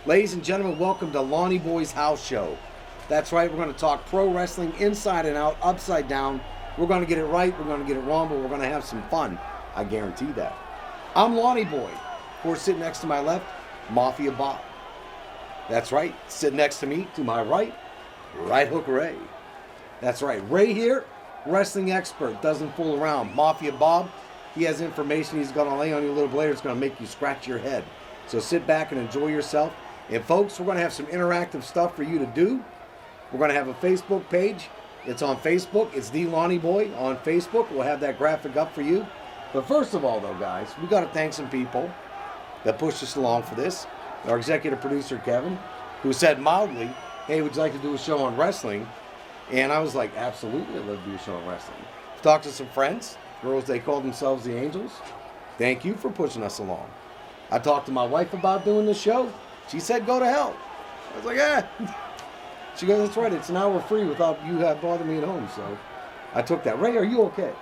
Ladies and gentlemen, welcome to Lonny Boy's House Show. That's right, we're going to talk pro wrestling inside and out, upside down. We're going to get it right, we're going to get it wrong, but we're going to have some fun. I guarantee that. I'm Lonny Boy. Of course, sitting next to my left, Mafia Bob. That's right, sitting next to me, to my right hook Ray. That's right, Ray here, wrestling expert, doesn't fool around. Mafia Bob, he has information he's going to lay on you a little bit later. It's going to make you scratch your head. So sit back and enjoy yourself. And folks, we're going to have some interactive stuff for you to do. We're going to have a Facebook page. It's on Facebook. It's The Lonny Boy on Facebook. We'll have that graphic up for you. But first of all, though, guys, we got to thank some people that pushed us along for this. Our executive producer, Kevin, who said mildly, hey, would you like to do a show on wrestling? And I was like, absolutely, I'd love to do a show on wrestling. Talked to some friends, girls, they called themselves the Angels. Thank you for pushing us along. I talked to my wife about doing the show. She said, go to hell. I was like, She goes, that's right, it's an hour free without you bothering me at home. So I took that. Ray, are you okay?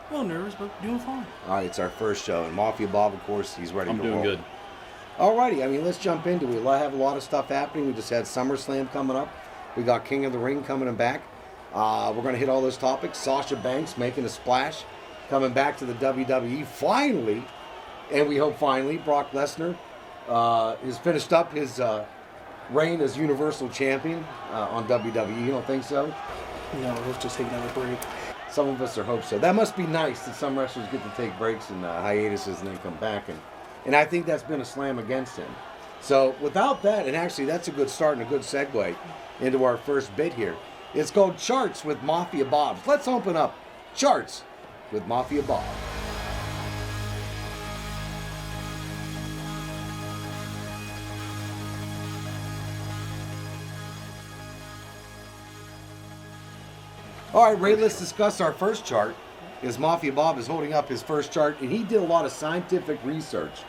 A little nervous, but doing fine. All right, it's our first show. And Mafia Bob, of course, he's ready to roll. I'm doing good. All righty, I mean, let's jump into it. We have a lot of stuff happening. We just had SummerSlam coming up. We got King of the Ring coming back. We're going to hit all those topics. Sasha Banks making a splash, coming back to the WWE finally. And we hope finally Brock Lesnar has finished up his reign as Universal Champion on WWE. You don't think so? No, let's just take another break. Some of us are hope so. That must be nice that some wrestlers get to take breaks and hiatuses and then come back. And I think that's been a slam against him. So without that, and actually that's a good start and a good segue into our first bit here. It's called Charts with Mafia Bob. Let's open up Charts with Mafia Bob. All right, Ray, let's discuss our first chart. As Mafia Bob is holding up his first chart, and he did a lot of scientific research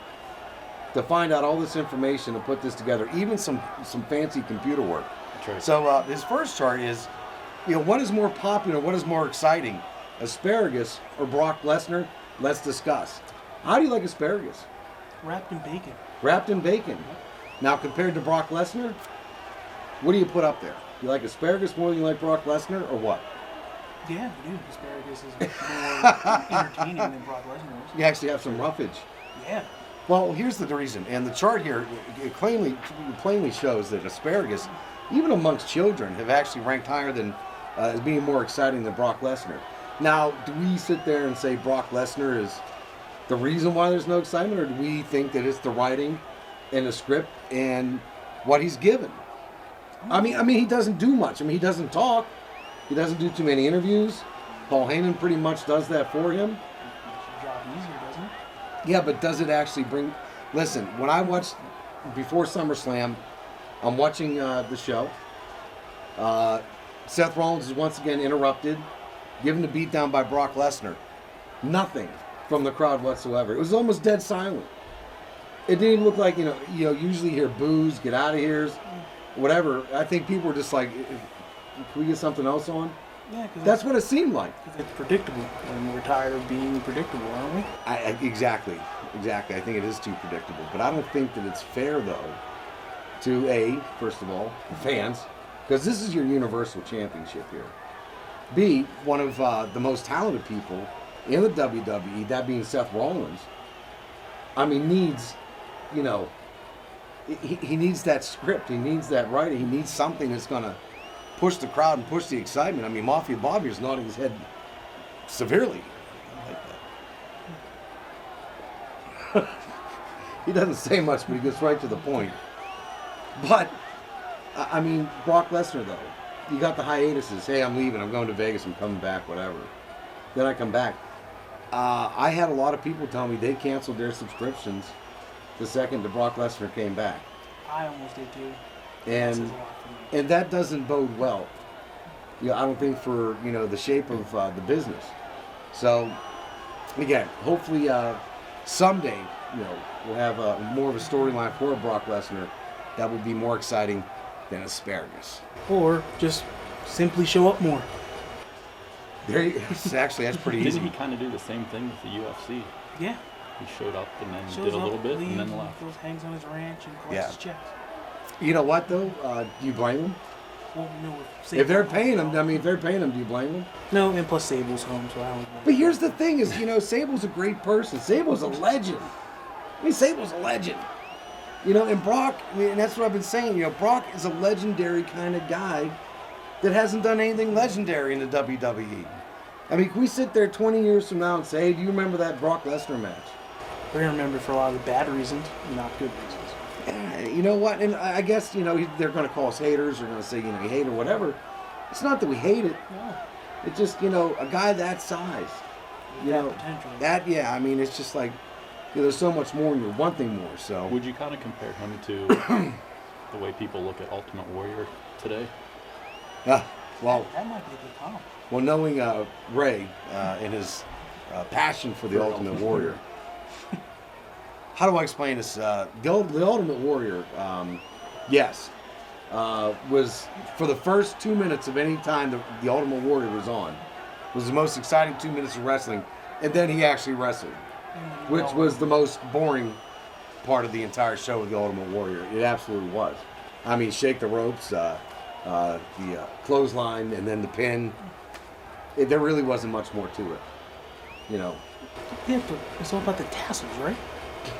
to find out all this information and put this together, even some fancy computer work. That's right. So his first chart is, what is more popular, what is more exciting, asparagus or Brock Lesnar? Let's discuss. How do you like asparagus? Wrapped in bacon. Wrapped in bacon. Now, compared to Brock Lesnar, what do you put up there? You like asparagus more than you like Brock Lesnar, or what? Yeah, I do. Asparagus is more entertaining than Brock Lesnar is. You actually have some roughage. Yeah. Well, here's the reason. And the chart here, it plainly shows that asparagus, even amongst children, have actually ranked higher than, as being more exciting than Brock Lesnar. Now, do we sit there and say Brock Lesnar is the reason why there's no excitement, or do we think that it's the writing and the script and what he's given? I mean, he doesn't do much. I mean, he doesn't talk. He doesn't do too many interviews. Paul Heyman pretty much does that for him. Makes your job easier, doesn't it? Yeah, but does it actually bring... Listen, when I watched before SummerSlam, I'm watching the show. Seth Rollins is once again interrupted, given the beatdown by Brock Lesnar. Nothing from the crowd whatsoever. It was almost dead silent. It didn't even look like, usually you hear boos, get out of here, whatever. I think people were just like, can we get something else on? Yeah, because that's what it seemed like. It's predictable, and we're tired of being predictable, aren't we? Exactly. I think it is too predictable. But I don't think that it's fair, though, to first of all, fans, because this is your Universal Championship here. B, one of the most talented people in the WWE, that being Seth Rollins, needs, he needs that script. He needs that writing. He needs something that's going to push the crowd and push the excitement. Mafia Bob here's nodding his head severely. Like that. He doesn't say much, but he gets right to the point. But, Brock Lesnar, though, you got the hiatuses. Hey, I'm leaving. I'm going to Vegas. I'm coming back, whatever. Then I come back. I had a lot of people tell me they canceled their subscriptions the second that Brock Lesnar came back. I almost did, too. And that doesn't bode well. I don't think for the shape of the business. So again, hopefully someday we'll have more of a storyline for Brock Lesnar that would be more exciting than asparagus. Or just simply show up more. There, actually, that's pretty easy. Didn't he kind of do the same thing with the UFC? Yeah. He showed up and then Shows did a up, little bit and then leaves, left. goes, hangs on his ranch and collects Yeah. his checks. You know what though? Do you blame them? Well, no, If they're paying him, I mean, if they're paying him, do you blame them? No, and plus Sable's home, so I don't. But here's the thing: is Sable's a great person. Sable's a legend. I mean, Sable's a legend. And Brock. I mean, and that's what I've been saying. Brock is a legendary kind of guy that hasn't done anything legendary in the WWE. I mean, can we sit there 20 years from now and say, hey, do you remember that Brock Lesnar match? We're gonna remember for a lot of the bad reasons, not good reasons. You know what? And I guess, they're going to call us haters. They're going to say, you hate or whatever. It's not that we hate it. No. It's just, a guy that size. Potential. I mean, it's just like, there's so much more and you're wanting more, so. Would you kind of compare him to the way people look at Ultimate Warrior today? Well, That might be a good comp. well, knowing Ray and his passion for the Ultimate Warrior. How do I explain this? The Ultimate Warrior, yes, was for the first 2 minutes of any time the Ultimate Warrior was on, was the most exciting 2 minutes of wrestling, and then he actually wrestled, which was the most boring part of the entire show of the Ultimate Warrior. It absolutely was. I mean, shake the ropes, the clothesline, and then the pin. There really wasn't much more to it, Yeah, but it's all about the tassels, right?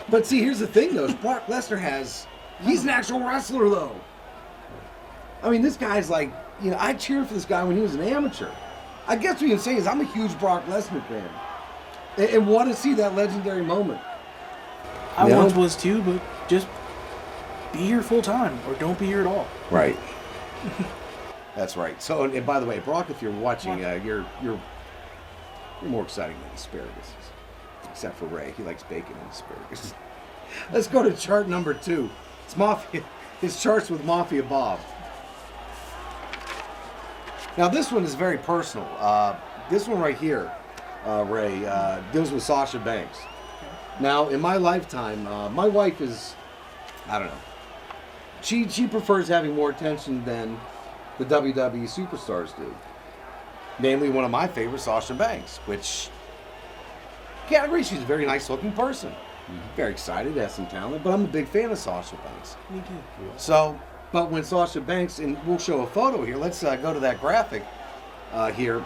But see, here's the thing, though. Brock Lesnar he's an actual wrestler, though. I mean, this guy's like, I cheered for this guy when he was an amateur. I guess what you can say is I'm a huge Brock Lesnar fan. And want to see that legendary moment. I once was too, but just be here full time or don't be here at all. Right. That's right. So, and by the way, Brock, if you're watching, you're more exciting than asparagus. Except for Ray. He likes bacon and asparagus. Let's go to chart number 2. It's Mafia. His charts with Mafia Bob. Now, this one is very personal. This one right here, Ray, deals with Sasha Banks. Now, in my lifetime, my wife is, I don't know, she prefers having more attention than the WWE superstars do. Namely, one of my favorites, Sasha Banks, which... Yeah, I agree. She's a very nice-looking person. Very excited, has some talent, but I'm a big fan of Sasha Banks. Me too. So, but when Sasha Banks, and we'll show a photo here. Let's go to that graphic here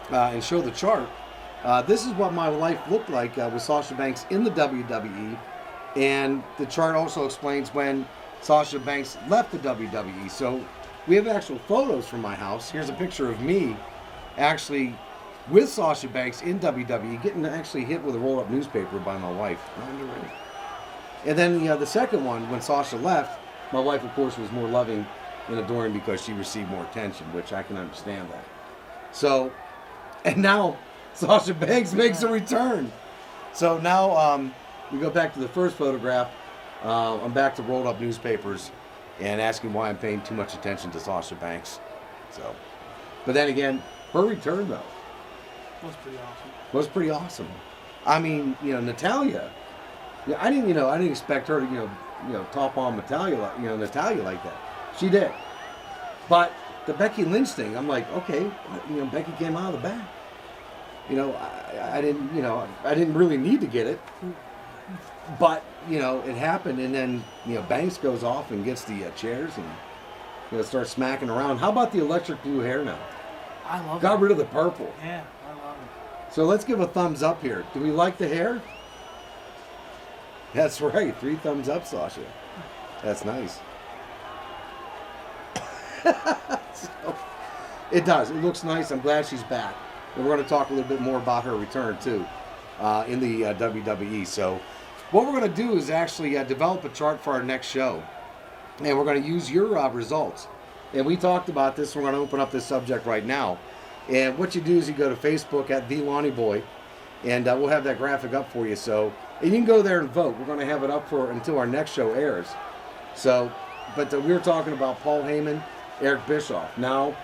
and show the chart. This is what my life looked like with Sasha Banks in the WWE, and the chart also explains when Sasha Banks left the WWE. So, we have actual photos from my house. Here's a picture of me, actually, with Sasha Banks in WWE, getting actually hit with a roll-up newspaper by my wife. And then the second one, when Sasha left, my wife, of course, was more loving and adoring because she received more attention, which I can understand that. So, and now Sasha Banks makes a return. So now we go back to the first photograph. I'm back to rolled-up newspapers and asking why I'm paying too much attention to Sasha Banks. So, but then again, her return though Was pretty awesome. pretty awesome. I mean, Natalia. Yeah, I didn't expect her to, top on Natalia like that. She did. But the Becky Lynch thing, I'm like, okay, Becky came out of the back. I didn't really need to get it. But, it happened, and then, Banks goes off and gets the chairs and, starts smacking around. How about the electric blue hair now? I love it. Got rid of the purple. Yeah, I love it. So let's give a thumbs up here. Do we like the hair? That's right. 3 thumbs up, Sasha. That's nice. So, it does. It looks nice. I'm glad she's back. And we're going to talk a little bit more about her return, too, in the WWE. So what we're going to do is actually develop a chart for our next show. And we're going to use your results. And we talked about this. We're going to open up this subject right now. And what you do is you go to Facebook at The Lonny Boy. And we'll have that graphic up for you. So, and you can go there and vote. We're going to have it up for until our next show airs. So, but we were talking about Paul Heyman, Eric Bischoff. Now,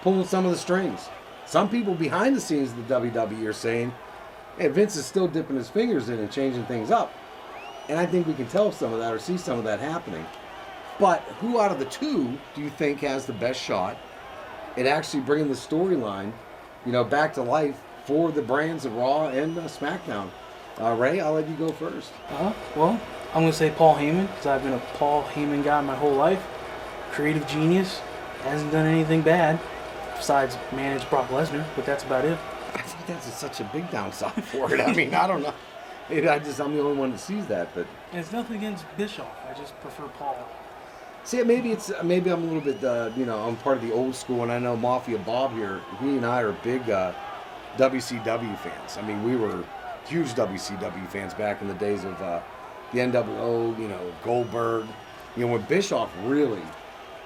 pulling some of the strings. Some people behind the scenes of the WWE are saying, hey, Vince is still dipping his fingers in and changing things up. And I think we can tell some of that or see some of that happening. But who out of the two do you think has the best shot at actually bringing the storyline, back to life for the brands of Raw and SmackDown? Ray, I'll let you go first. Well, I'm going to say Paul Heyman, because I've been a Paul Heyman guy my whole life. Creative genius. Hasn't done anything bad besides manage Brock Lesnar, but that's about it. I think that's such a big downside for it. I mean, I don't know. I'm the only one that sees that, but And it's nothing against Bischoff. I just prefer Paul. see, maybe I'm a little bit, I'm part of the old school, and I know Mafia Bob here. He and I are big WCW fans. I mean, we were huge WCW fans back in the days of the NWO, Goldberg. When Bischoff really,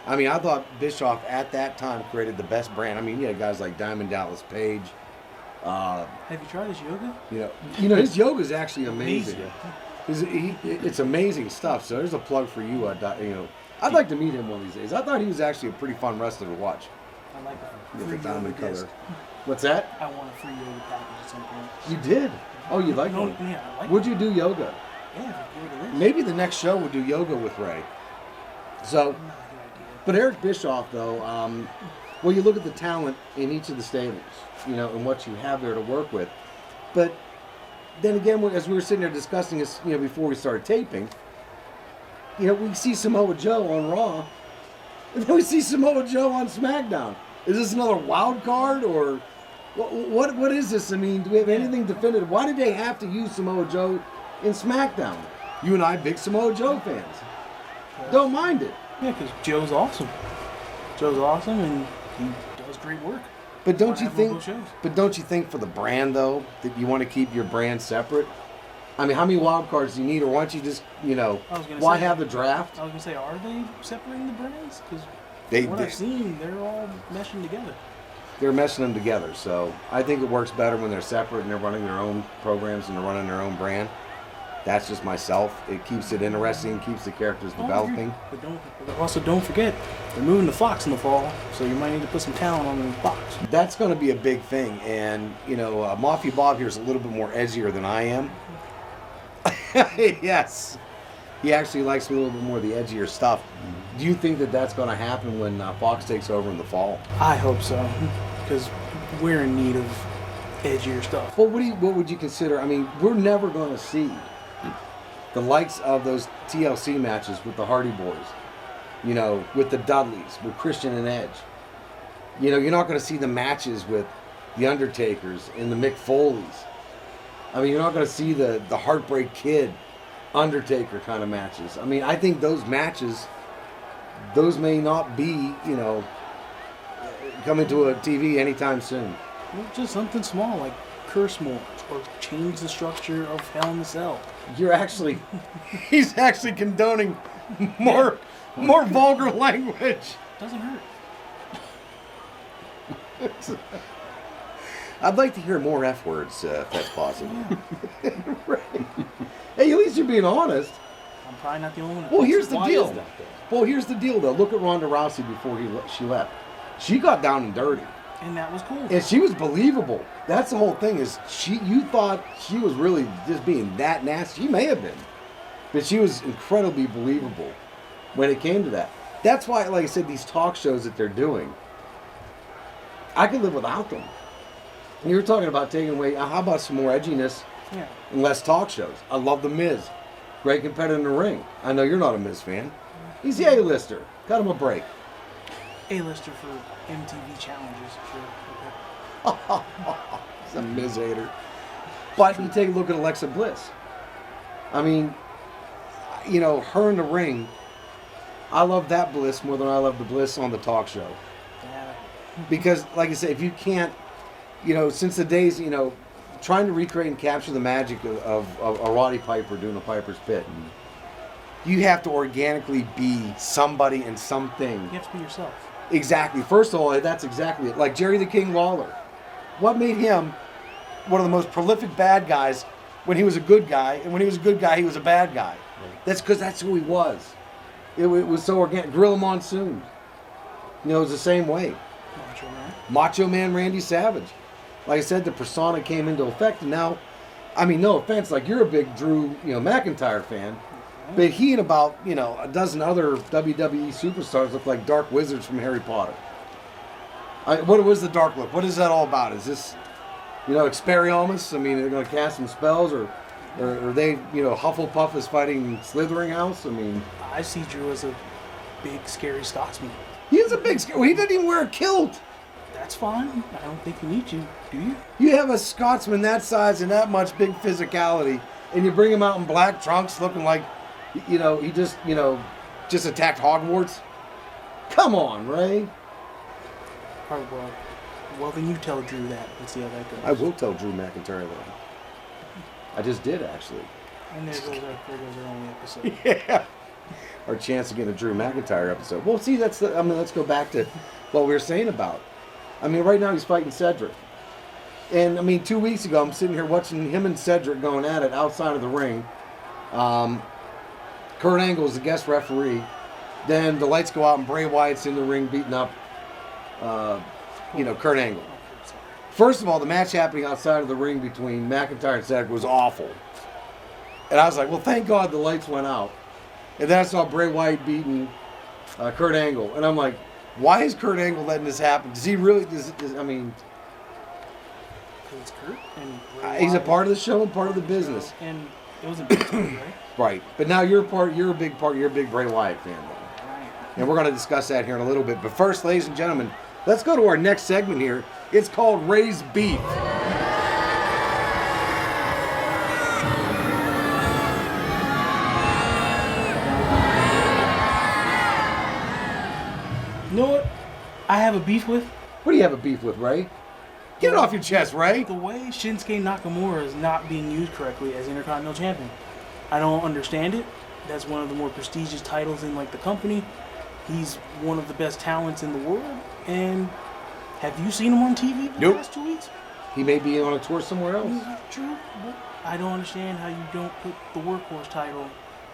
I thought Bischoff at that time created the best brand. I mean, you had guys like Diamond Dallas Page. Have you tried his yoga? His yoga is actually amazing. It's amazing stuff. So there's a plug for you. I'd like to meet him one of these days. I thought he was actually a pretty fun wrestler to watch. I like the With free the diamond yoga disc. color. What's that? I want a free yoga package at some point. You did? Oh, you like one? Yeah, I like Would you do yoga? Yeah, if you go to this. Maybe the next show we'll do yoga with Ray. So, Not a good idea. but Eric Bischoff, though, well, you look at the talent in each of the stables, and what you have there to work with. But then again, as we were sitting there discussing this, before we started taping, we see Samoa Joe on Raw, and then we see Samoa Joe on SmackDown. Is this another wild card, or what is this? I mean, do we have anything definitive? Why did they have to use Samoa Joe in SmackDown? You and I, big Samoa Joe fans. Don't mind it. Yeah, because Joe's awesome. Joe's awesome, and he does great work. But don't Why you have him think? go shows? But don't you think for the brand though that you want to keep your brand separate? I mean, how many wild cards do you need, or why don't you just, why have the draft? I was gonna say, are they separating the brands? Because They what I've seen, they're all meshing together. they're meshing them together. So I think it works better when they're separate and they're running their own programs and they're running their own brand. That's just myself. It keeps it interesting, keeps the characters developing. But also don't forget, they're moving to Fox in the fall, so you might need to put some talent on the Fox. That's going to be a big thing. And, Mafia Bob here is a little bit more edgier than I am. Yes. He actually likes me a little bit more of the edgier stuff. Do you think that that's going to happen when Fox takes over in the fall? I hope so, because we're in need of edgier stuff. Well, what would you consider? I mean, we're never going to see the likes of those TLC matches with the Hardy Boys, with the Dudleys, with Christian and Edge. You're not going to see the matches with the Undertakers and the Mick Foleys. I mean, you're not going to see the Heartbreak Kid, Undertaker kind of matches. I mean, I think those matches, those may not be, coming to a TV anytime soon. Well, just something small like curse more or change the structure of Hell in the Cell. He's actually condoning more vulgar language. Doesn't hurt. I'd like to hear more F words if that's possible. Right. Hey, at least you're being honest. I'm probably not the only one. Well, here's the Why deal. is that, though? Well, here's the deal, though. Look at Ronda Rousey before she left. She got down and dirty, And that was cool. and she was believable. That's the whole thing. You thought she was really just being that nasty? She may have been, but she was incredibly believable when it came to that. That's why, like I said, these talk shows that they're doing, I could live without them. And you were talking about taking away. How about some more edginess Yeah. and less talk shows? I love The Miz. Great competitor in the ring. I know you're not a Miz fan. He's the A-lister. Cut him a break. A-lister for MTV challenges, sure. Okay. He's a Miz hater. But you take a look at Alexa Bliss. I mean, her in the ring, I love that Bliss more than I love the Bliss on the talk show. Yeah. Because, like I said, if you can't, since the days, trying to recreate and capture the magic of a Roddy Piper doing a Piper's Pit, you have to organically be somebody and something. You have to be yourself. Exactly. First of all, that's exactly it. Like Jerry the King Lawler. What made him one of the most prolific bad guys when he was a good guy, and when he was a good guy, he was a bad guy? Right. That's because that's who he was. It was so organic. Gorilla Monsoon. It was the same way. Macho Man. Macho Man Randy Savage. Like I said, the persona came into effect, and now, I mean, no offense, like you're a big Drew, McIntyre fan, but he and about, a dozen other WWE superstars look like dark wizards from Harry Potter. What was the dark look? What is that all about? Is this, Expelliarmus? I mean, they're going to cast some spells, or Or are they, Hufflepuff is fighting Slithering House? I mean, I see Drew as a big, scary Scotsman. he is a big scare. He doesn't even wear a kilt. That's fine. I don't think you need to, do you? You have a Scotsman that size and that much big physicality, and you bring him out in black trunks looking like, he just attacked Hogwarts? Come on, Ray. All right, well, then you tell Drew that and see how that goes. I will tell Drew McIntyre that. I just did, actually. And there goes our only episode. Yeah. Our chance to get a Drew McIntyre episode. Well, see, let's go back to what we were saying about. I mean, right now he's fighting Cedric. And, 2 weeks ago, I'm sitting here watching him and Cedric going at it outside of the ring. Kurt Angle is the guest referee. Then the lights go out and Bray Wyatt's in the ring beating up, Kurt Angle. First of all, the match happening outside of the ring between McIntyre and Cedric was awful. And I was like, well, thank God the lights went out. And then I saw Bray Wyatt beating Kurt Angle. And I'm like, why is Kurt Angle letting this happen? Does he really, Because it's Kurt and Bray he's a Wyatt, part of the show and part of the business. And it was a big story, right? Right. But now you're a big Bray Wyatt fan, though. Right. And we're going to discuss that here in a little bit. But first, ladies and gentlemen, let's go to our next segment here. It's called Ray's Beef. You know what I have a beef with? What do you have a beef with, Ray? Get it off your chest, Ray. The way Shinsuke Nakamura is not being used correctly as Intercontinental Champion. I don't understand it. That's one of the more prestigious titles in the company. He's one of the best talents in the world. And have you seen him on TV the Nope. last 2 weeks? He may be on a tour somewhere else. True. But I don't understand how you don't put the workhorse title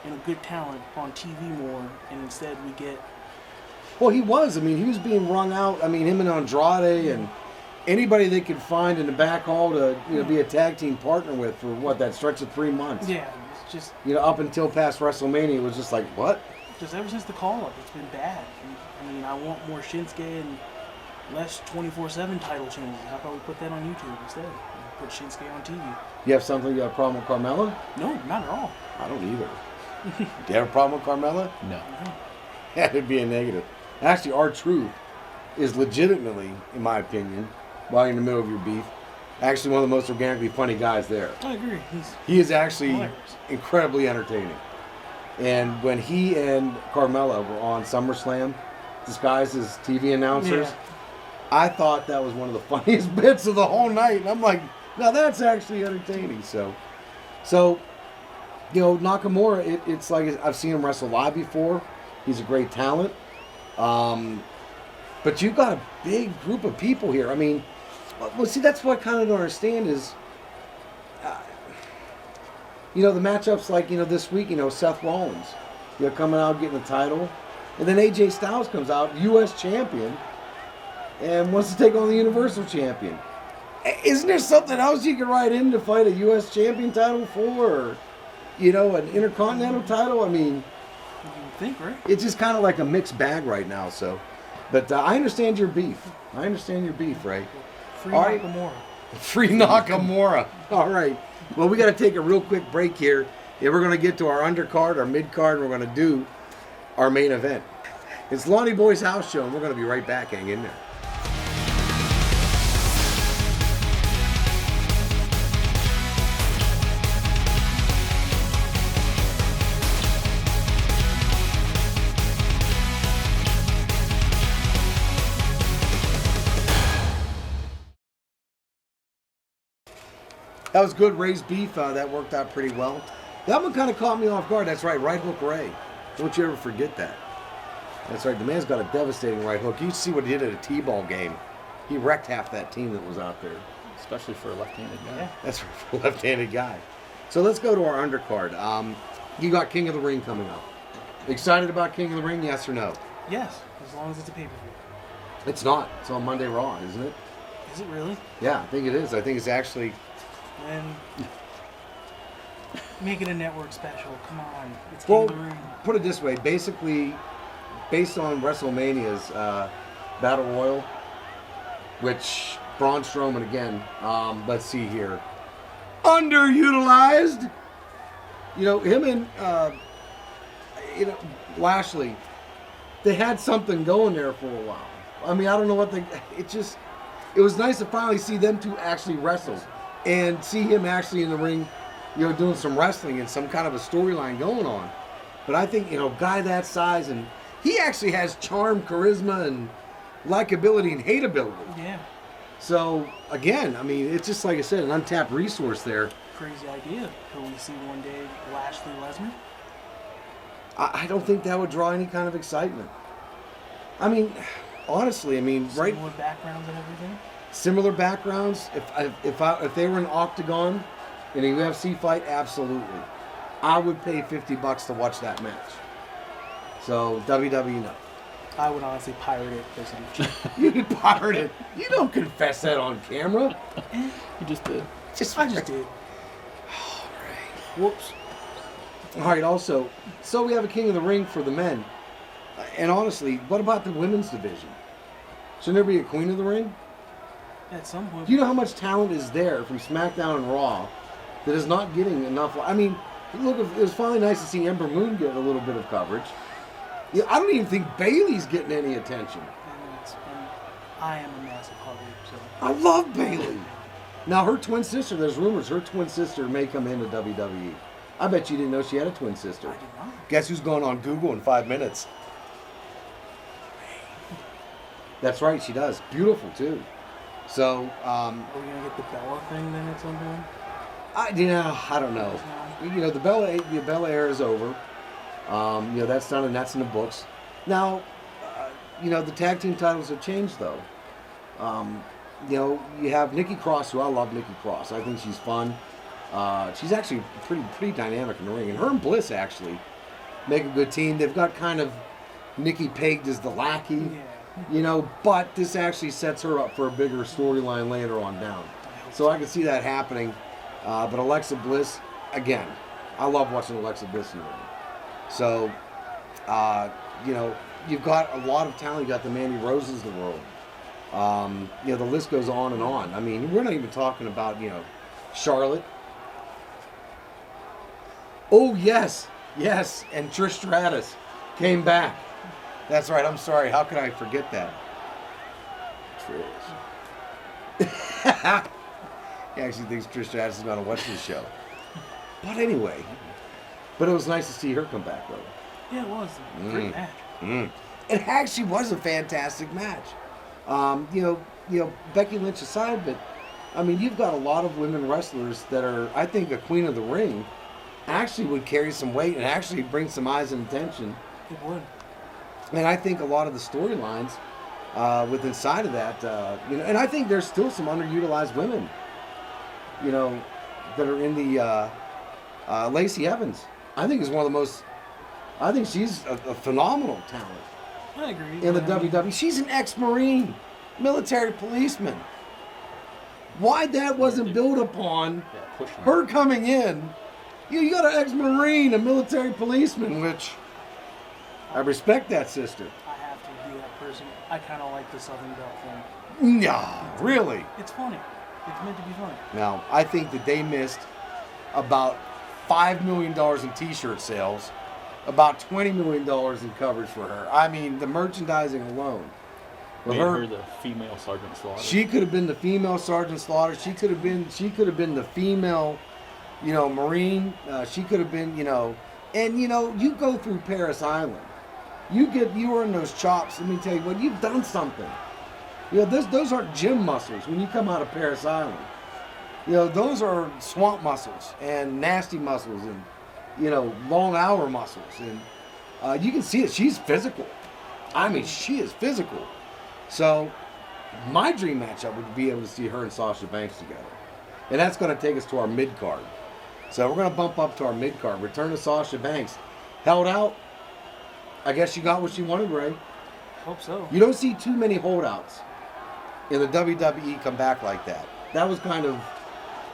and a good talent on TV more, and instead we get... Well, he was. He was being wrung out. Him and Andrade and anybody they could find in the back hall to be a tag team partner with for that stretch of 3 months. Yeah, it's just... Up until past WrestleMania, it was just like, what? Just ever since the call-up, it's been bad. I want more Shinsuke and less 24/7 title changes. How about we put that on YouTube instead? Put Shinsuke on TV. You have a problem with Carmella? No, not at all. I don't either. Do you have a problem with Carmella? No. That'd be a negative. Actually, R-Truth is legitimately, in my opinion, while you're in the middle of your beef, actually one of the most organically funny guys there. I agree. He is actually hilarious. Incredibly entertaining. And when he and Carmella were on SummerSlam, disguised as TV announcers, I thought that was one of the funniest bits of the whole night. And I'm like, now that's actually entertaining. So Nakamura, it's like I've seen him wrestle live before. He's a great talent. But you've got a big group of people here. Well, see, that's what I kind of don't understand is, the matchups like, this week, Seth Rollins, coming out getting the title. And then AJ Styles comes out, U.S. champion, and wants to take on the Universal champion. Isn't there something else you can write in to fight a U.S. champion title for? Or, an Intercontinental title? You think, right? It's just kind of like a mixed bag right now, so. But I understand your beef. Ray. Free Nakamura. Free Nakamura. All right. Well, we got to take a real quick break here. And we're going to get to our undercard, our mid-card, and we're going to do our main event. It's Lonny Boy's house show, and we're going to be right back. Hang in there. That was good, Ray's beef. That worked out pretty well. That one kind of caught me off guard. That's right, right hook Ray. Don't you ever forget that. That's right, the man's got a devastating right hook. You see what he did at a T-ball game. He wrecked half that team that was out there. Especially for a left-handed guy. Yeah. That's right, for a left-handed guy. So let's go to our undercard. You got King of the Ring coming up. Excited about King of the Ring, yes or no? Yes, as long as it's a pay-per-view. It's not. It's on Monday Raw, isn't it? Is it really? Yeah, I think it is. I think it's actually... And make it a network special. Come on. It's Well, King of the Ring. put it this way. Basically, based on WrestleMania's Battle Royal, which Braun Strowman, again, let's see here, underutilized You know, him and Lashley, they had something going there for a while. I mean, I don't know what it was nice to finally see them two actually wrestle and see him actually in the ring, doing some wrestling and some kind of a storyline going on. But I think, guy that size, and he actually has charm, charisma, and likability and hateability. Yeah. So, again, I mean, it's just like I said, an untapped resource there. Crazy idea. Could we see one day Lashley Lesnar? I don't think that would draw any kind of excitement. I mean, honestly, right? Similar backgrounds and everything? Similar backgrounds. If they were an octagon in a UFC fight, absolutely. I would pay $50 to watch that match. So, WWE, no. I would honestly pirate it for some. You'd pirate it. You don't confess that on camera. You just did. I just did. All right. Whoops. All right, also, so we have a King of the Ring for the men. And honestly, what about the women's division? Shouldn't there be a Queen of the Ring? At some point. Do you know how much talent is there from SmackDown and Raw that is not getting enough? I mean, look, it was finally nice to see Ember Moon get a little bit of coverage. Yeah, I don't even think Bayley's getting any attention. And I am a massive hugger, so. I love Bayley. Now, her twin sister, there's rumors her twin sister may come into WWE. I bet you didn't know she had a twin sister. I did not. Guess who's going on Google in 5 minutes? That's right, she does. Beautiful, too. So, Are we going to get the Bella thing then at some point? I don't know. The Bella era is over. That's done and that's in the books. Now, the tag team titles have changed though. You have Nikki Cross, who I love Nikki Cross. I think she's fun. She's actually pretty dynamic in the ring, and her and Bliss actually make a good team. They've got kind of Nikki pegged as the lackey, but this actually sets her up for a bigger storyline later on down. So I can see that happening. But Alexa Bliss, again, I love watching Alexa Bliss in the ring. So, you've got a lot of talent. You got the Mandy Roses of the world. The list goes on and on. I mean, we're not even talking about, Charlotte. Oh, yes. Yes. And Trish Stratus came back. That's right. I'm sorry. How could I forget that? Trish. He actually thinks Trish Stratus is going to watch this show. But anyway. But it was nice to see her come back, though. Yeah, it was. Great match. It actually was a fantastic match. Becky Lynch aside, but you've got a lot of women wrestlers that are, I think, a Queen of the Ring. Actually, would carry some weight and actually bring some eyes and attention. It would. And I think a lot of the storylines with inside of that, and I think there's still some underutilized women, that are in the Lacey Evans. I think is one of the most. I think she's a phenomenal talent. I agree. In the WWE, she's an ex-Marine, military policeman. Why that wasn't built upon her coming in? You got an ex-Marine, a military policeman, which I respect that sister. I have to be that person. I kind of like the Southern Belle thing. Yeah, really. It's funny. It's meant to be funny. Now, I think that they missed about $5 million in T-shirt sales, about $20 million in coverage for her. I mean, the merchandising alone. Made her the female Sergeant Slaughter. She could have been the female Sergeant Slaughter. She could have been the female, Marine. She could have been, and you go through Paris Island. You earn those chops. Let me tell you what, you've done something. Those aren't gym muscles when you come out of Paris Island. Those are swamp muscles and nasty muscles and, long hour muscles. And you can see it. She's physical. I mean, she is physical. So my dream matchup would be able to see her and Sasha Banks together. And that's going to take us to our mid-card. So we're going to bump up to our mid-card. Return to Sasha Banks. Held out. I guess she got what she wanted, Ray. Hope so. You don't see too many holdouts in the WWE come back like that. That was kind of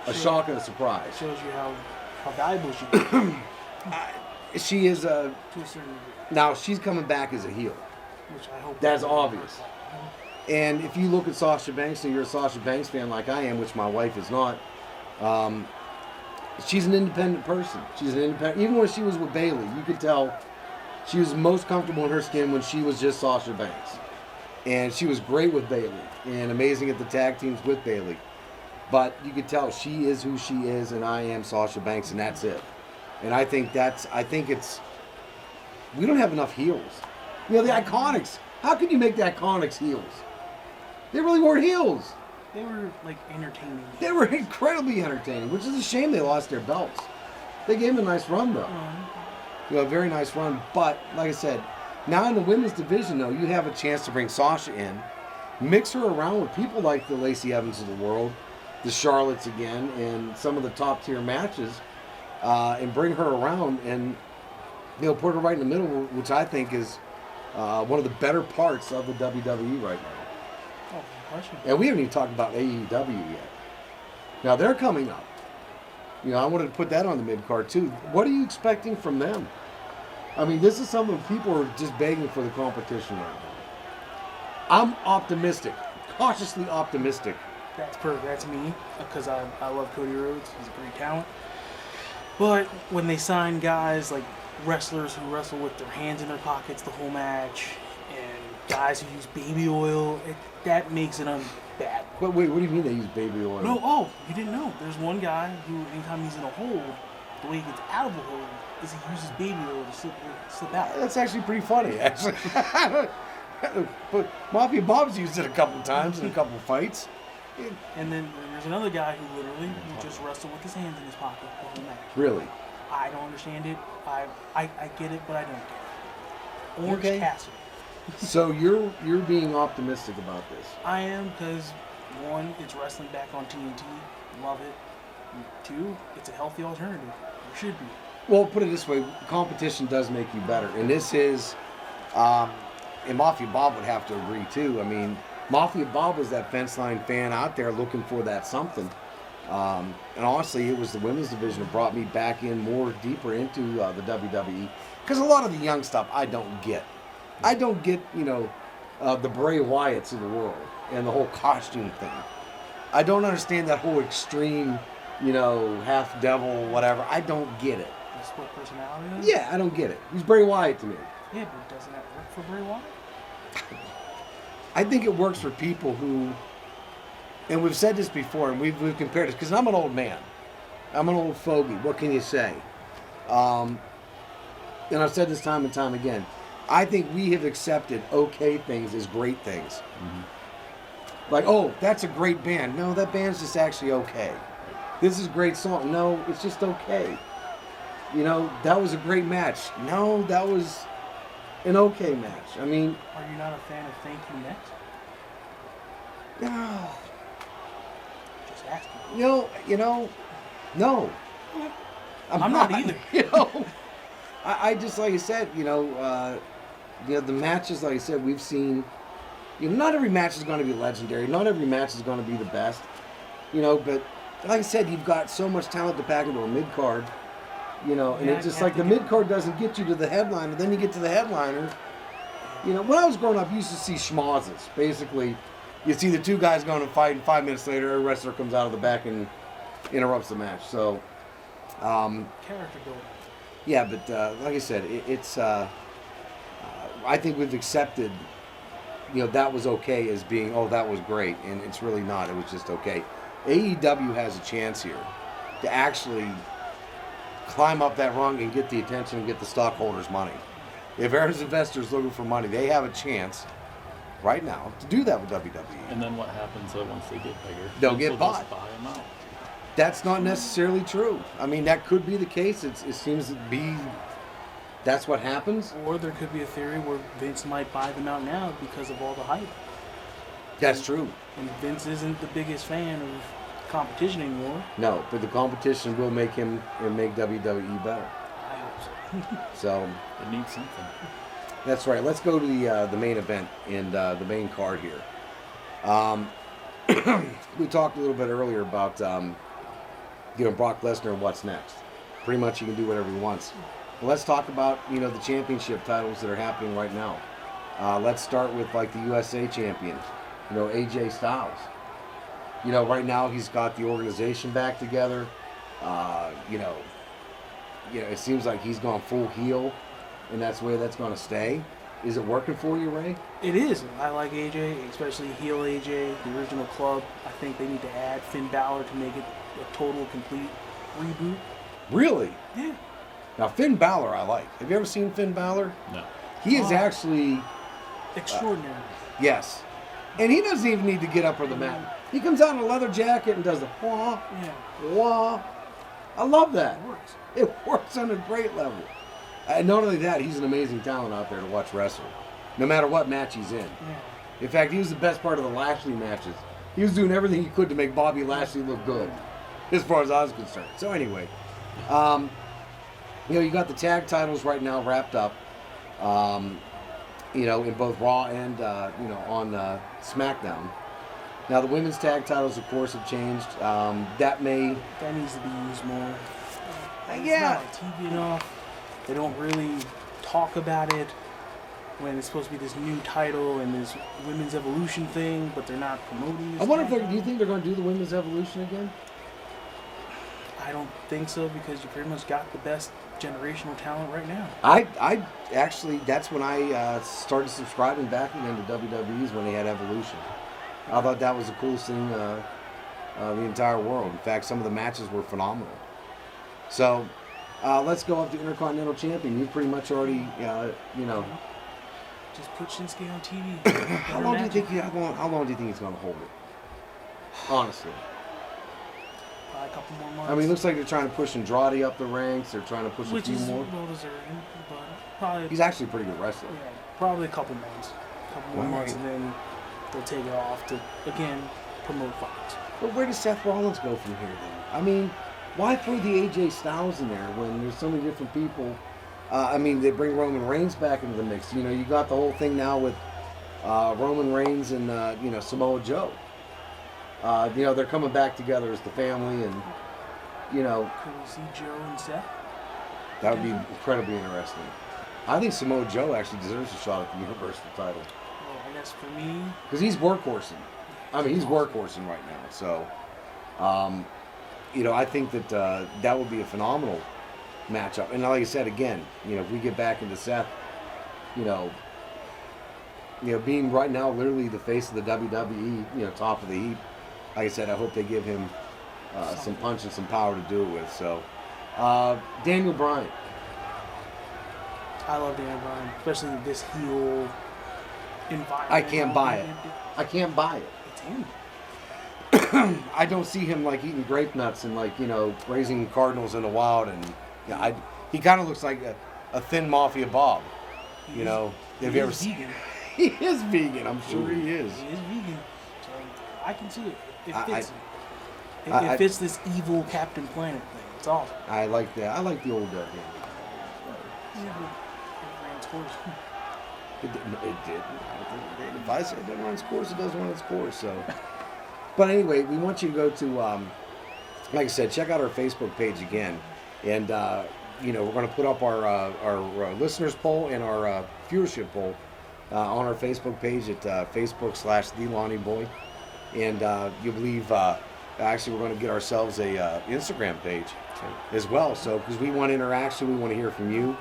a shock and a surprise. Shows you how valuable she is. She is to a certain degree. Now she's coming back as a heel. Which I hope. That's obvious. And if you look at Sasha Banks and you're a Sasha Banks fan like I am, which my wife is not, she's an independent person. She's an independent. Even when she was with Bayley, you could tell she was most comfortable in her skin when she was just Sasha Banks. And she was great with Bayley and amazing at the tag teams with Bayley. But you could tell she is who she is, and I am Sasha Banks, and that's it. And I think it's, we don't have enough heels. You know, the Iconics. How can you make the Iconics heels? They really weren't heels. They were like entertaining. They were incredibly entertaining, which is a shame they lost their belts. They gave them a nice run, though. You know, a very nice run. But, like I said, now in the women's division, though, you have a chance to bring Sasha in, mix her around with people like the Lacey Evans of the world, the Charlottes again, and some of the top-tier matches, and bring her around and, you know, put her right in the middle, which I think is one of the better parts of the WWE right now. Oh, question. And we haven't even talked about AEW yet. Now, they're coming up. You know, I wanted to put that on the mid-card, too. What are you expecting from them? I mean, this is something people are just begging for the competition right now. I'm optimistic, cautiously optimistic. That's perfect. That's me, because I love Cody Rhodes. He's a great talent. But when they sign guys like wrestlers who wrestle with their hands in their pockets the whole match, and guys who use baby oil, that makes it bad. But wait, what do you mean they use baby oil? No, you didn't know. There's one guy who, anytime he's in a hold, the way he gets out of the hold is he uses baby oil to slip out. That's actually pretty funny, actually. But Mafia Bob's used it a couple times in a couple fights. And then there's another guy who literally will just wrestle with his hands in his pocket the whole match. Really? I don't understand it. I get it, but I don't get it. Orange Okay. Cassidy. So you're being optimistic about this? I am, because one, it's wrestling back on TNT. Love it. And two, it's a healthy alternative. Or should be. Well, put it this way, competition does make you better. And this is, and Mafia Bob would have to agree too. I mean, Mafia Bob was that fence line fan out there looking for that something. And honestly, it was the women's division that brought me back in more deeper into the WWE. Because a lot of the young stuff I don't get. I don't get, you know, the Bray Wyatts of the world and the whole costume thing. I don't understand that whole extreme, you know, half devil, whatever. I don't get it. The split personality? Yeah, I don't get it. He's Bray Wyatt to me. Yeah, but doesn't that work for Bray Wyatt? I think it works for people who, and we've said this before, and we've compared it, because I'm an old man. I'm an old fogey. What can you say? And I've said this time and time again. I think we have accepted okay things as great things. Mm-hmm. Like, oh, that's a great band. No, that band's just actually okay. This is a great song. No, it's just okay. You know, that was a great match. No, that was an okay match. I mean... Are you not a fan of Thank You Next? No. Just asking. You know, no. I'm not either. You know, I just, like I said, you know, the matches, like I said, we've seen, you know, not every match is going to be legendary. Not every match is going to be the best. You know, but like I said, you've got so much talent to pack into a mid-card. You know, and Yeah, it's just you have like the to get- mid-card doesn't get you to the headliner. Then you get to the headliner. You know, when I was growing up, you used to see schmozzes. Basically, you see the two guys going to fight, and 5 minutes later, a wrestler comes out of the back and interrupts the match. So, Character building. yeah, but like I said, I think we've accepted, you know, that was okay as being, oh, that was great. And it's really not. It was just okay. AEW has a chance here to actually climb up that rung and get the attention and get the stockholders' money. If there's investors looking for money, they have a chance right now to do that with WWE. And then what happens once they get bigger? They'll Vince get will bought. just buy them out. That's not necessarily true. I mean, that could be the case. It seems to be that's what happens. Or there could be a theory where Vince might buy them out now because of all the hype. That's true. And Vince isn't the biggest fan of competition anymore. No, but the competition will make him and make WWE better. I hope so. So It needs something. that's right. Let's go to the main event and the main card here. We talked a little bit earlier about you know, Brock Lesnar and what's next. Pretty much he can do whatever he wants. Well, let's talk about, you know, the championship titles that are happening right now. Let's start with like the USA champion, you know, AJ Styles. You know, right now he's got the organization back together. It seems like he's gone full heel, and that's the way that's going to stay. Is it working for you, Ray? It is. I like AJ, especially heel AJ, the original club. I think they need to add Finn Balor to make it a total, complete reboot. Really? Yeah. Now, Finn Balor I like. Have you ever seen Finn Balor? No. He is actually... Extraordinary. Yes. And he doesn't even need to get up on the mat. He comes out in a leather jacket and does the wah, wah. I love that. It works. It works on a great level. And not only that, he's an amazing talent out there to watch wrestle, no matter what match he's in. Yeah. In fact, he was the best part of the Lashley matches. He was doing everything he could to make Bobby Lashley look good, as far as I was concerned. So anyway, you got the tag titles right now wrapped up, in both Raw and, on SmackDown. Now, the women's tag titles, of course, have changed. That needs to be used more. It's not on TV enough. They don't really talk about it when it's supposed to be this new title and this women's evolution thing, but they're not promoting this. I wonder do you think they're going to do the women's evolution again? I don't think so, because you pretty much got the best generational talent right now. I actually, that's when I started subscribing back again to WWE's when they had Evolution. I thought that was the coolest thing the entire world. In fact, some of the matches were phenomenal. So, let's go up to Intercontinental Champion. You've pretty much already, Just put Shinsuke on TV. How long do you think he's going to hold it? Honestly. Probably a couple more months. I mean, it looks like they're trying to push Andrade up the ranks. They're trying to push a few more. Well deserved, but probably. He's actually a pretty good wrestler. Yeah, probably a couple months. A couple more months, and then they'll take it off to, again, promote Fox. But where does Seth Rollins go from here, then? I mean, why throw the AJ Styles in there when there's so many different people? They bring Roman Reigns back into the mix. You got the whole thing now with Roman Reigns and, Samoa Joe. They're coming back together as the family, and, Could we see Joe and Seth? That would be incredibly interesting. I think Samoa Joe actually deserves a shot at the Universal title. Well, I guess for me... Because he's workhorsing. He's workhorsing right now. So, I think that that would be a phenomenal matchup. And like I said, again, if we get back into Seth, being right now literally the face of the WWE, top of the heap, like I said, I hope they give him some punch and some power to do it with. So, Daniel Bryan. I love Daniel Bryan, especially this heel environment. I can't buy it. I can't buy it. It's him. I don't see him eating grape nuts and raising cardinals in the wild, and he kind of looks like a thin Mafia Bob. Have you ever seen? Vegan. He is vegan. I'm sure he is. He is vegan. So I can see it. It fits. It fits this evil Captain Planet thing. It's awesome. I like that. I like the old Daniel. It did. If I say it doesn't run its course, it doesn't run its course. So, but anyway, we want you to go to, like I said, check out our Facebook page again, and we're going to put up our listeners poll and our viewership poll on our Facebook page at Facebook/The Lonny Boy, and you believe actually we're going to get ourselves a Instagram page as well. So because we want interaction, we want to hear from you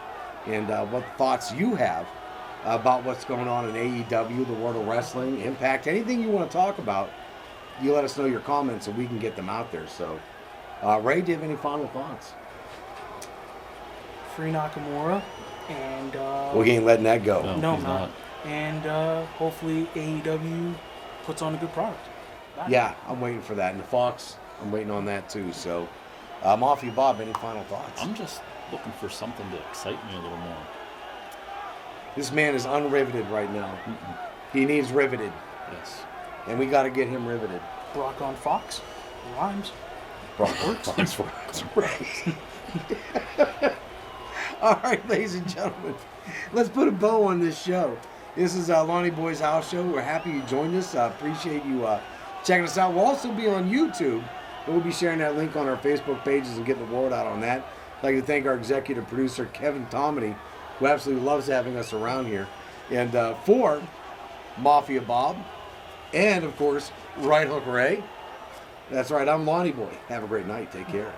and what thoughts you have about what's going on in AEW, the World of Wrestling, Impact, anything you want to talk about. You let us know your comments so we can get them out there. So, Ray, do you have any final thoughts? Free Nakamura, and we ain't letting that go. No, I'm not. And hopefully AEW puts on a good product. Yeah, I'm waiting for that. And the Fox, I'm waiting on that too. So, Mafia Bob, any final thoughts? I'm just looking for something to excite me a little more. This man is unriveted right now. He needs riveted. Yes. And we got to get him riveted. Brock on Fox. Rhymes. Brock works. That's right. All right, ladies and gentlemen, let's put a bow on this show. This is Lonny Boy's House Show. We're happy you joined us. I appreciate you checking us out. We'll also be on YouTube, and we'll be sharing that link on our Facebook pages and getting the word out on that. I'd like to thank our executive producer, Kevin Tomedy, who absolutely loves having us around here. And for Mafia Bob, and of course, Right Hook Ray. That's right, I'm Lonny Boy. Have a great night. Take care.